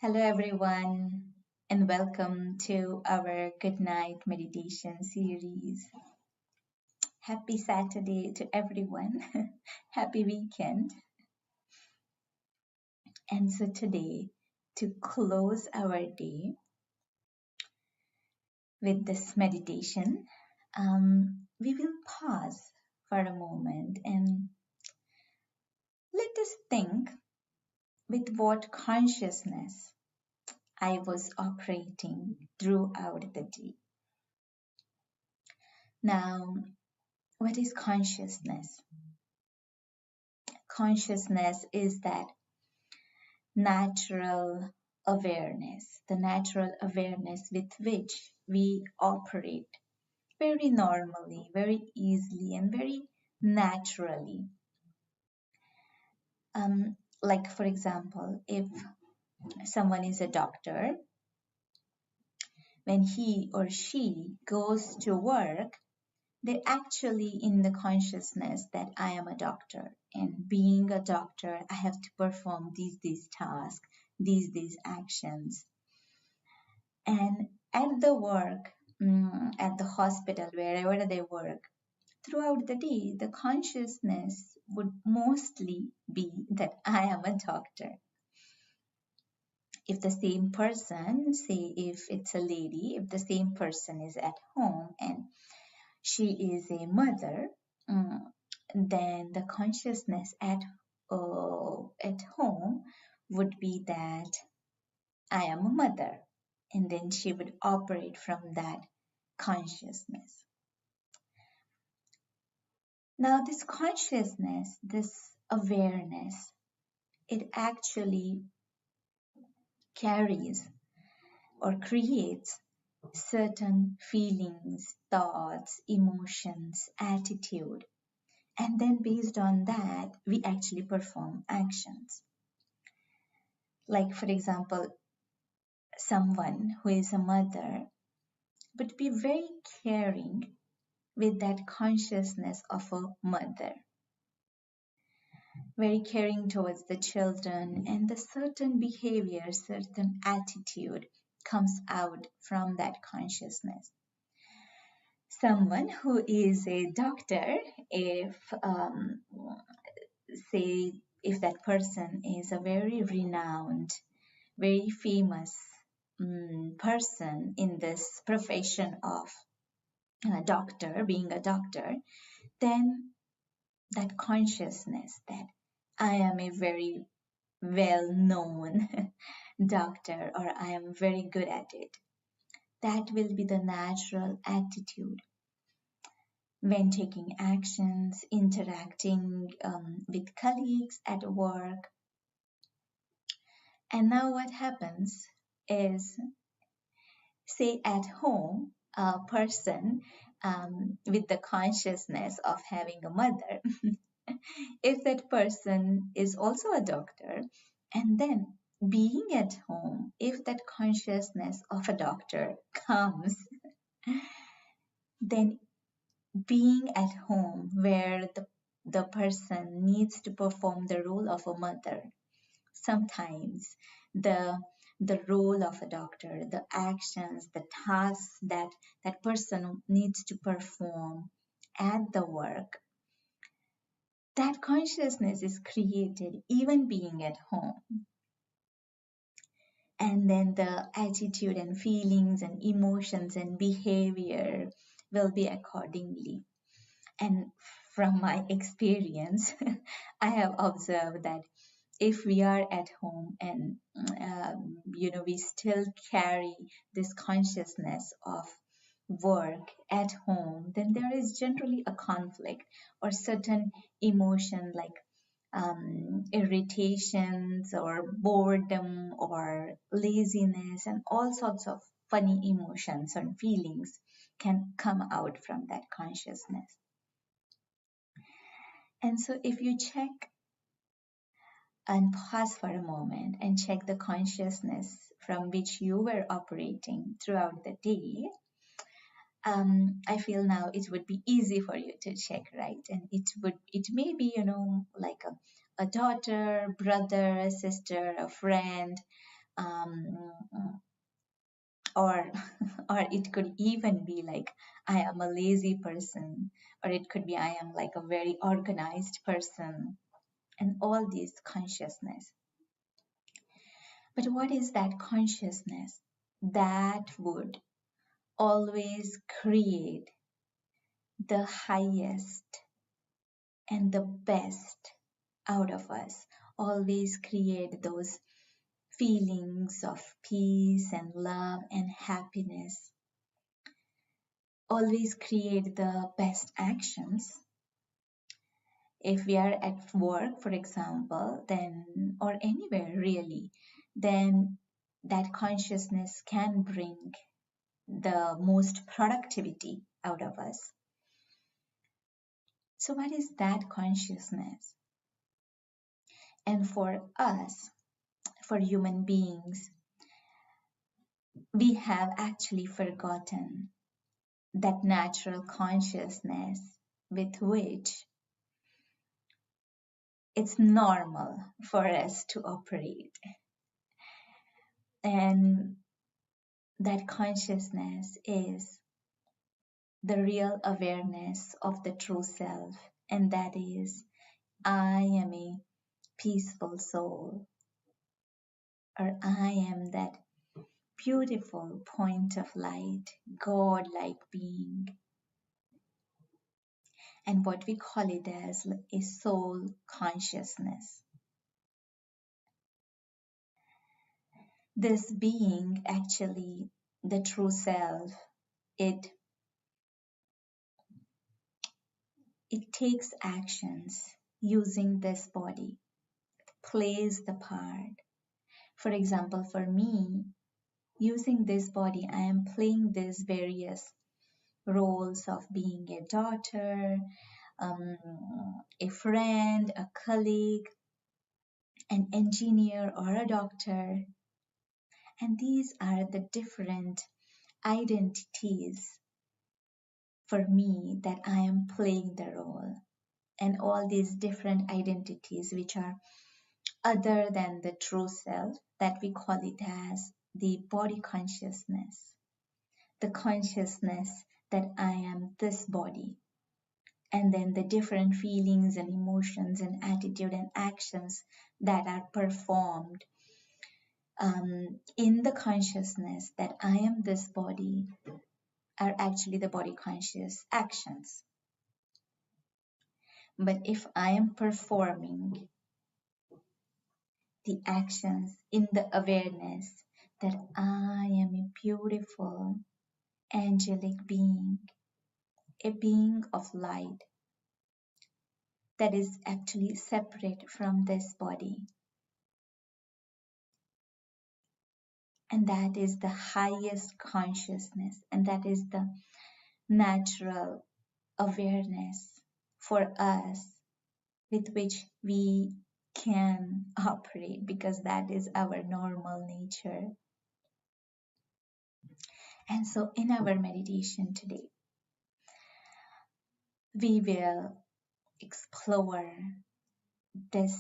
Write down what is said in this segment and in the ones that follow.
Hello, everyone, and welcome to our Good Night Meditation series. Happy Saturday to everyone. Happy weekend. And so, today, to close our day with this meditation, we will pause for a moment and let us think with what consciousness I was operating throughout the day. Now, what is consciousness? Consciousness is that natural the natural awareness with which we operate very normally, very easily, and very naturally. Like, for example, if someone is a doctor, when he or she goes to work, they're actually in the consciousness that I am a doctor, and being a doctor, I have to perform these tasks, these actions. And at the work, at the hospital, wherever they work, throughout the day, the consciousness would mostly be that I am a doctor. If the same person, say if it's a lady, if the same person is at home and she is a mother, then the consciousness at home would be that I am a mother, and then she would operate from that consciousness. Now, this consciousness, this awareness, it actually carries or creates certain feelings, thoughts, emotions, attitude, and then based on that, we actually perform actions. Like, for example, someone who is a mother would be very caring with that consciousness of a mother, very caring towards the children, and the certain behavior, certain attitude comes out from that consciousness. Someone who is a doctor, if say if that person is a very renowned, very famous person in this profession of doctor, being a doctor, then that consciousness that I am a very well-known doctor, or I am very good at it, that will be the natural attitude when taking actions, interacting with colleagues at work. And now what happens is, say at home, a person with the consciousness of having a mother, if that person is also a doctor, and then being at home, if that consciousness of a doctor comes, then being at home where the person needs to perform the role of a mother, sometimes the role of a doctor, the actions, the tasks that that person needs to perform at the work, that consciousness is created even being at home. And then the attitude and feelings and emotions and behavior will be accordingly. And from my experience, I have observed that if we are at home and we still carry this consciousness of work at home, then there is generally a conflict or certain emotion like irritations or boredom or laziness, and all sorts of funny emotions and feelings can come out from that consciousness. And so if you check and pause for a moment and check the consciousness from which you were operating throughout the day, I feel now it would be easy for you to check, right? And it may be, like a daughter, brother, a sister, a friend, um, or or it could even be like I am a lazy person, or it could be I am like a very organized person, and all these consciousness. But what is that consciousness that would always create the highest and the best out of us, always create those feelings of peace and love and happiness, always create the best actions? If we are at work, for example, then, or anywhere really, then that consciousness can bring the most productivity out of us. So, what is that consciousness? And for us, for human beings, we have actually forgotten that natural consciousness with which it's normal for us to operate. And that consciousness is the real awareness of the true self, and that is, I am a peaceful soul, or I am that beautiful point of light, God-like being, and what we call it as a soul consciousness. This being, actually, the true self, it takes actions using this body, plays the part. For example, for me, using this body, I am playing these various roles of being a daughter, a friend, a colleague, an engineer, or a doctor. And these are the different identities for me that I am playing the role. And all these different identities, which are other than the true self, that we call it as the body consciousness, the consciousness that I am this body, and then the different feelings and emotions and attitude and actions that are performed in the consciousness that I am this body are actually the body conscious actions. But if I am performing the actions in the awareness that I am a beautiful angelic being, a being of light that is actually separate from this body, and that is the highest consciousness, and that is the natural awareness for us with which we can operate, because that is our normal nature. And so in our meditation today, we will explore this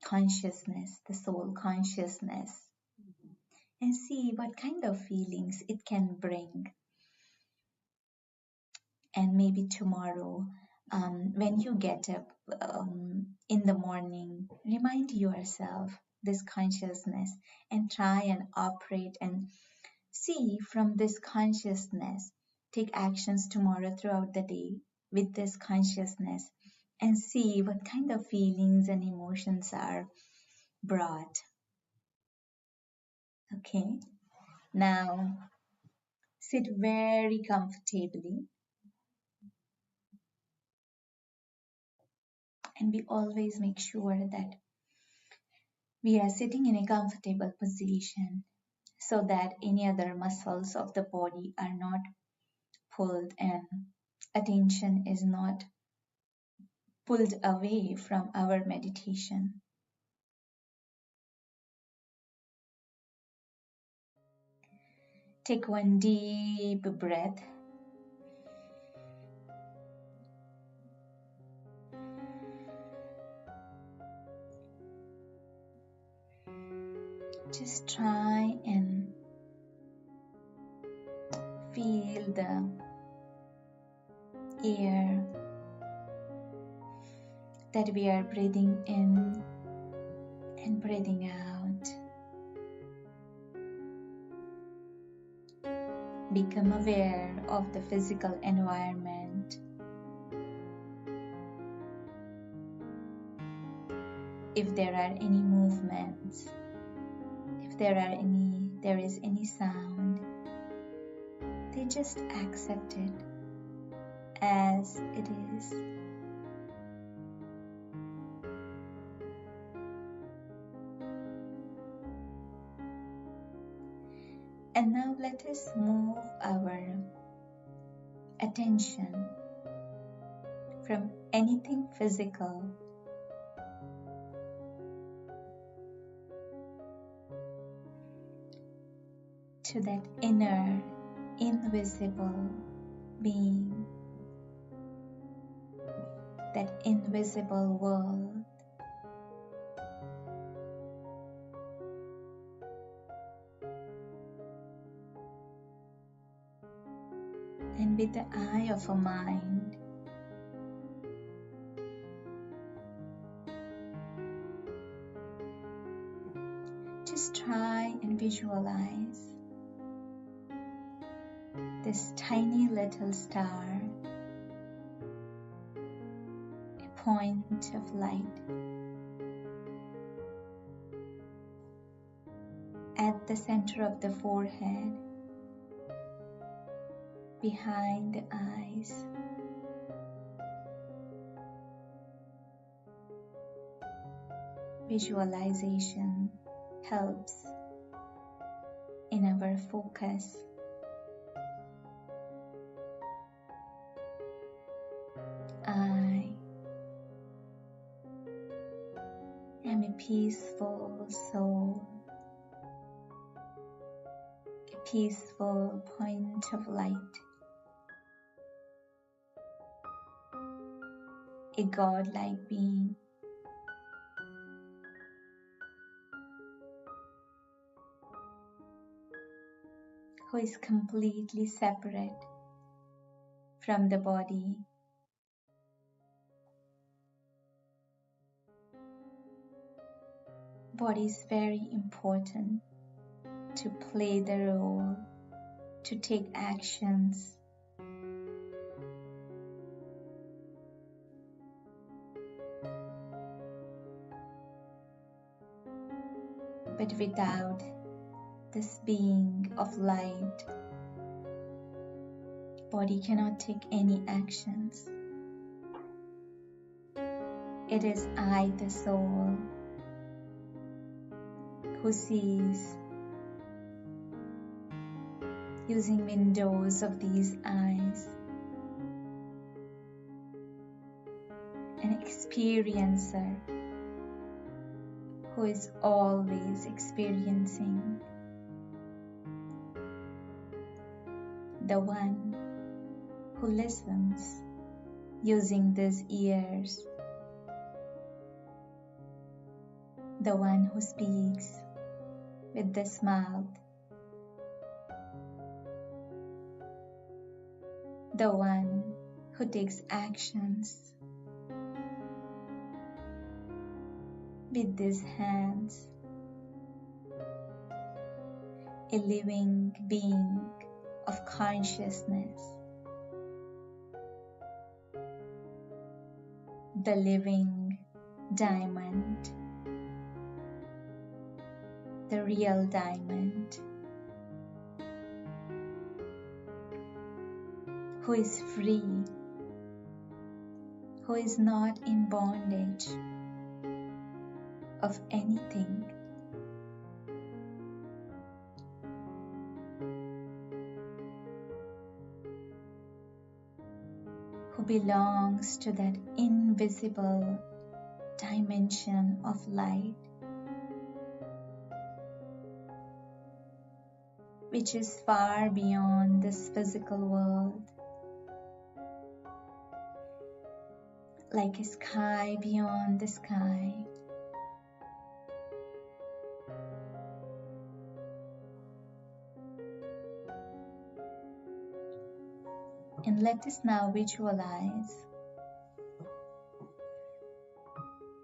consciousness, the soul consciousness, and see what kind of feelings it can bring. And maybe tomorrow, when you get up in the morning, remind yourself this consciousness and try and operate and see from this consciousness. Take actions tomorrow throughout the day with this consciousness and see what kind of feelings and emotions are brought. Okay, now sit very comfortably, and we always make sure that we are sitting in a comfortable position so that any other muscles of the body are not pulled and attention is not pulled away from our meditation. Take one deep breath. Just try and feel the air that we are breathing in and breathing out. Become aware of the physical environment. If there are any movements, if there is any sound, they just accept it as it is. And now let us move our attention from anything physical to that inner, invisible being, that invisible world. And with the eye of a mind, just try and visualize this tiny little star, a point of light at the center of the forehead, behind the eyes. Visualization helps in our focus. I am a peaceful soul, a peaceful point of light, a godlike being. Who is completely separate from the body. Body is very important to play the role, to take actions. But without this being of light, body cannot take any actions. It is I, the soul, who sees using windows of these eyes, an experiencer who is always experiencing, the one who listens using these ears, the one who speaks with this mouth, the one who takes actions with these hands, a living being of consciousness, the living diamond, the real diamond, who is free, who is not in bondage of anything, who belongs to that invisible dimension of light, which is far beyond this physical world, like a sky beyond the sky. let us now visualize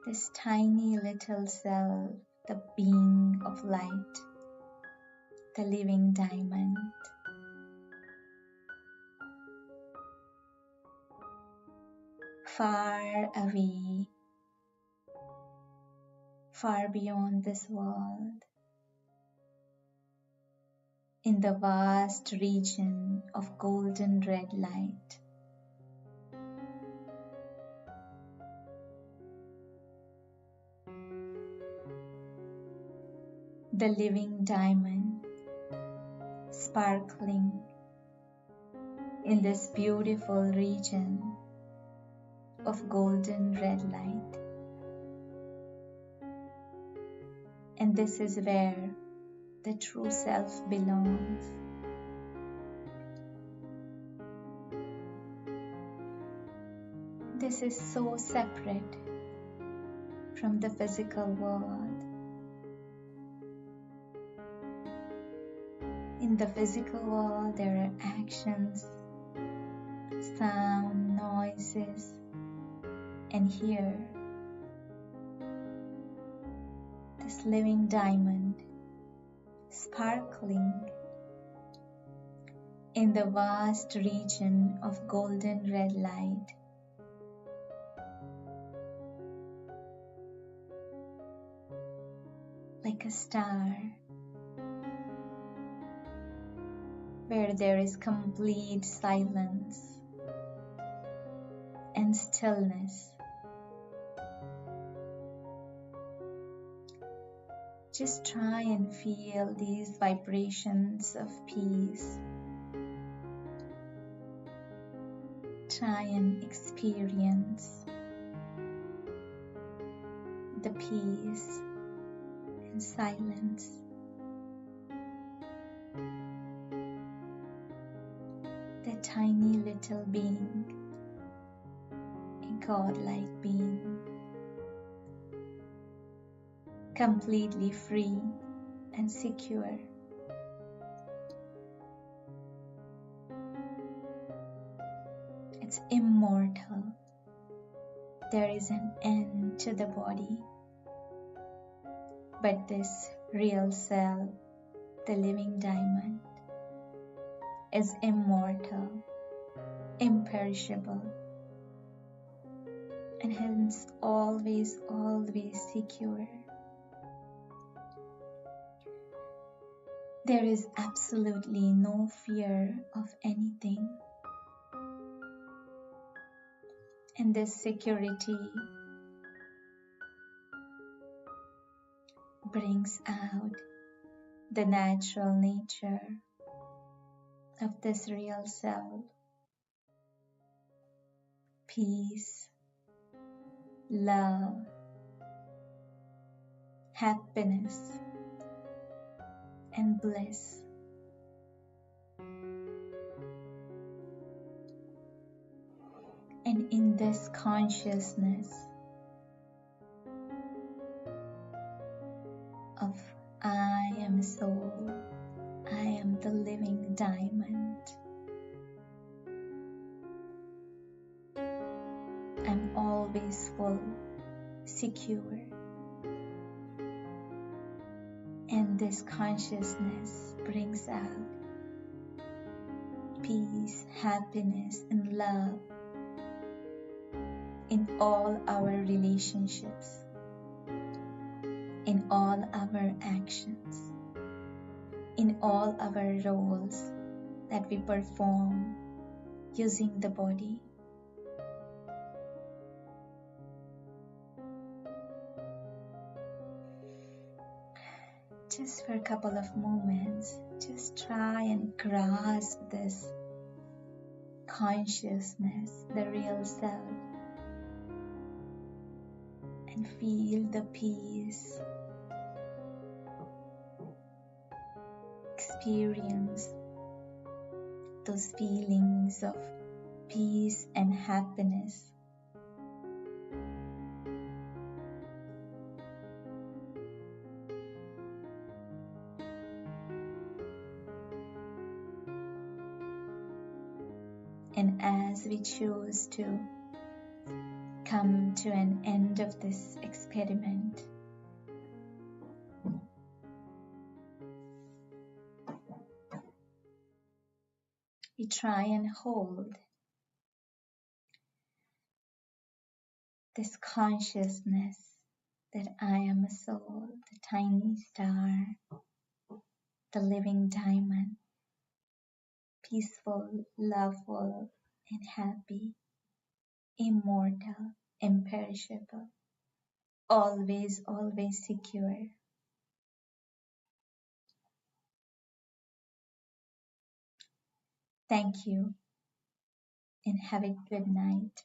this tiny little cell, the being of light, the living diamond. Far away, far beyond this world, in the vast region of golden red light. The living diamond sparkling in this beautiful region of golden red light. And this is where the true self belongs. This is so separate from the physical world. In the physical world, there are actions, sound, noises, and here, this living diamond sparkling in the vast region of golden red light. Like a star, where there is complete silence and stillness. Just try and feel these vibrations of peace. Try and experience the peace and silence. The tiny little being, a godlike being, completely free and secure. It's immortal. There is an end to the body, but this real self, the living diamond, is immortal, imperishable, and hence always, always secure. There is absolutely no fear of anything. And this security brings out the natural nature of this real self. Peace, love, happiness, and bliss. And in this consciousness of I am soul, I am the living diamond, I'm always full, secure. And this consciousness brings out peace, happiness, and love in all our relationships, in all our actions, in all our roles that we perform using the body. Just for a couple of moments, just try and grasp this consciousness, the real self, and feel the peace. Experience those feelings of peace and happiness. And as we choose to come to an end of this experiment, we try and hold this consciousness that I am a soul, the tiny star, the living diamond, peaceful, loveful, and happy, immortal, imperishable, always, always secure. Thank you and have a good night.